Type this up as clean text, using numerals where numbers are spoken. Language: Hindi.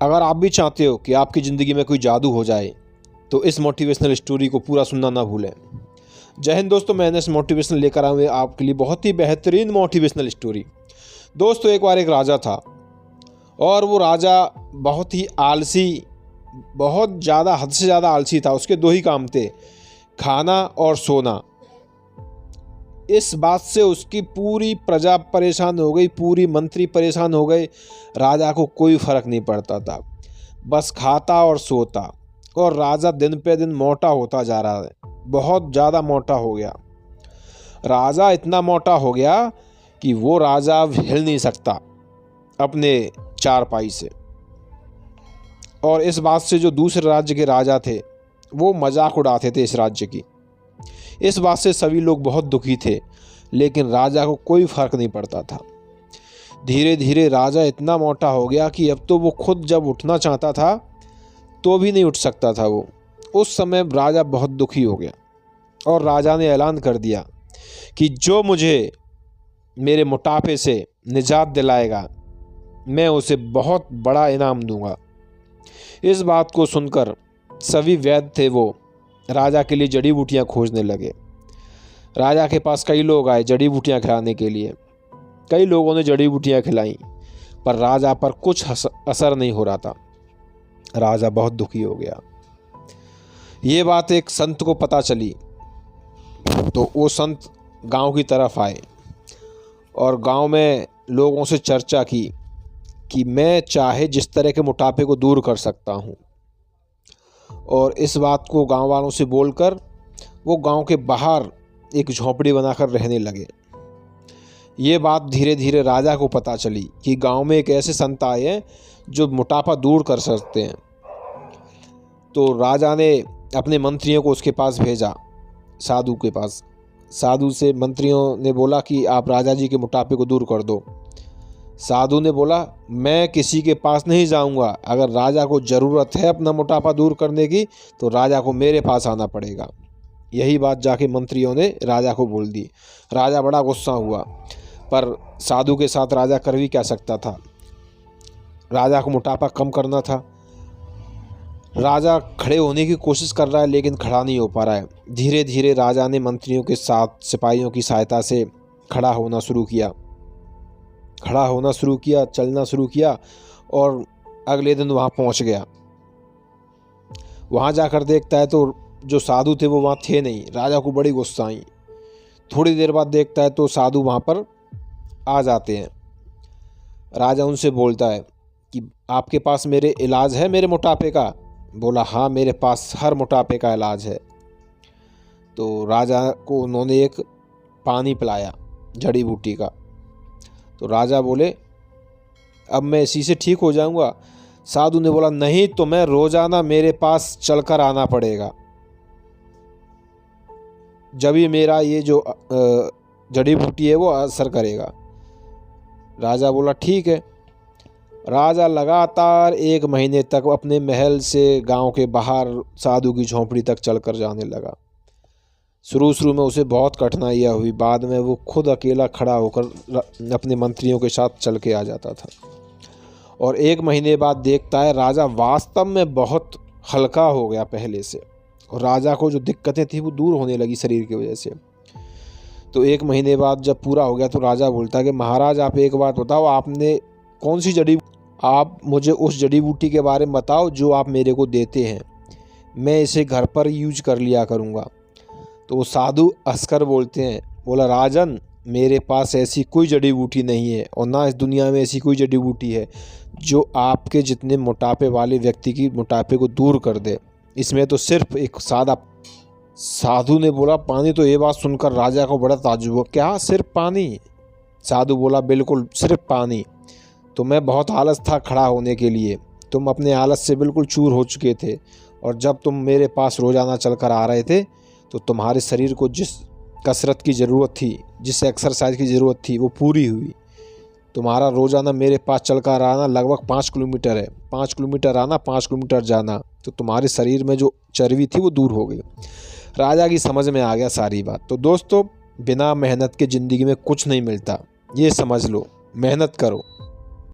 अगर आप भी चाहते हो कि आपकी ज़िंदगी में कोई जादू हो जाए तो इस मोटिवेशनल स्टोरी को पूरा सुनना ना भूलें। जय हिंद दोस्तों, मैंने इस मोटिवेशनल लेकर आए हुए आपके लिए बहुत ही बेहतरीन मोटिवेशनल स्टोरी। दोस्तों, एक बार एक राजा था और वो राजा बहुत ही आलसी, बहुत ज़्यादा, हद से ज़्यादा आलसी था। उसके दो ही काम थे, खाना और सोना। इस बात से उसकी पूरी प्रजा परेशान हो गई, पूरी मंत्री परेशान हो गए। राजा को कोई फर्क नहीं पड़ता था, बस खाता और सोता। और राजा दिन पे दिन मोटा होता जा रहा है, बहुत ज़्यादा मोटा हो गया। राजा इतना मोटा हो गया कि वो राजा अब हिल नहीं सकता अपने चारपाई से। और इस बात से जो दूसरे राज्य के राजा थे वो मजाक उड़ाते थे इस राज्य की। इस बात से सभी लोग बहुत दुखी थे, लेकिन राजा को कोई फर्क नहीं पड़ता था। धीरे धीरे राजा इतना मोटा हो गया कि अब तो वो खुद जब उठना चाहता था तो भी नहीं उठ सकता था वो। उस समय राजा बहुत दुखी हो गया और राजा ने ऐलान कर दिया कि जो मुझे मेरे मोटापे से निजात दिलाएगा मैं उसे बहुत बड़ा इनाम दूंगा। इस बात को सुनकर सभी वैद्य थे वो राजा के लिए जड़ी बूटियां खोजने लगे। राजा के पास कई लोग आए जड़ी बूटियां खिलाने के लिए। कई लोगों ने जड़ी बूटियां खिलाई, पर राजा पर कुछ असर नहीं हो रहा था। राजा बहुत दुखी हो गया। ये बात एक संत को पता चली, तो वो संत गांव की तरफ आए और गांव में लोगों से चर्चा की कि मैं चाहे जिस तरह के मोटापे को दूर कर सकता हूँ। और इस बात को गांव वालों से बोलकर वो गांव के बाहर एक झोंपड़ी बनाकर रहने लगे। ये बात धीरे धीरे राजा को पता चली कि गांव में एक ऐसे संत आए हैं जो मोटापा दूर कर सकते हैं। तो राजा ने अपने मंत्रियों को उसके पास भेजा, साधु के पास। साधु से मंत्रियों ने बोला कि आप राजा जी के मोटापे को दूर कर दो। साधु ने बोला, मैं किसी के पास नहीं जाऊंगा। अगर राजा को ज़रूरत है अपना मोटापा दूर करने की तो राजा को मेरे पास आना पड़ेगा। यही बात जाके मंत्रियों ने राजा को बोल दी। राजा बड़ा गुस्सा हुआ, पर साधु के साथ राजा कर भी क्या सकता था। राजा को मोटापा कम करना था। राजा खड़े होने की कोशिश कर रहा है लेकिन खड़ा नहीं हो पा रहा है। धीरे धीरे राजा ने मंत्रियों के साथ सिपाहियों की सहायता से खड़ा होना शुरू किया, चलना शुरू किया और अगले दिन वहाँ पहुँच गया। वहाँ जाकर देखता है तो जो साधु थे वो वहाँ थे नहीं। राजा को बड़ी गुस्सा आई। थोड़ी देर बाद देखता है तो साधु वहाँ पर आ जाते हैं। राजा उनसे बोलता है कि आपके पास मेरे इलाज है मेरे मोटापे का। बोला, हाँ मेरे पास हर मोटापे का इलाज है। तो राजा को उन्होंने एक पानी पिलाया जड़ी बूटी का। तो राजा बोले, अब मैं इसी से ठीक हो जाऊंगा। साधु ने बोला, नहीं तो मैं रोजाना मेरे पास चलकर आना पड़ेगा, जब ही मेरा ये जो जड़ी बूटी है वो असर करेगा। राजा बोला, ठीक है। राजा लगातार 1 महीने तक अपने महल से गांव के बाहर साधु की झोंपड़ी तक चलकर जाने लगा। शुरू में उसे बहुत कठिनाइयाँ हुई। बाद में वो खुद अकेला खड़ा होकर अपने मंत्रियों के साथ चल के आ जाता था। और 1 महीने बाद देखता है राजा वास्तव में बहुत हल्का हो गया पहले से, और राजा को जो दिक्कतें थी वो दूर होने लगी शरीर की वजह से। तो 1 महीने बाद जब पूरा हो गया तो राजा बोलता है कि महाराज आप एक बात बताओ, आपने कौन सी आप मुझे उस जड़ी बूटी के बारे में बताओ जो आप मेरे को देते हैं, मैं इसे घर पर यूज कर लिया करूँगा। तो वो साधु हंसकर बोलते हैं, बोला, राजन मेरे पास ऐसी कोई जड़ी बूटी नहीं है और ना इस दुनिया में ऐसी कोई जड़ी बूटी है जो आपके जितने मोटापे वाले व्यक्ति की मोटापे को दूर कर दे। इसमें तो सिर्फ एक सादा। साधु ने बोला, पानी। तो ये बात सुनकर राजा को बड़ा ताज्जुब हुआ, क्या सिर्फ पानी? साधु बोला, बिल्कुल सिर्फ पानी। तो मैं बहुत आलस था खड़ा होने के लिए, तुम अपने आलस से बिल्कुल चूर हो चुके थे, और जब तुम मेरे पास रोज़ाना चल कर आ रहे थे तो तुम्हारे शरीर को जिस कसरत की ज़रूरत थी, जिस एक्सरसाइज की ज़रूरत थी वो पूरी हुई। तुम्हारा रोज़ाना मेरे पास चल कर आना लगभग 5 किलोमीटर है, 5 किलोमीटर आना 5 किलोमीटर जाना, तो तुम्हारे शरीर में जो चर्बी थी वो दूर हो गई। राजा की समझ में आ गया सारी बात। तो दोस्तों, बिना मेहनत के ज़िंदगी में कुछ नहीं मिलता, ये समझ लो। मेहनत करो।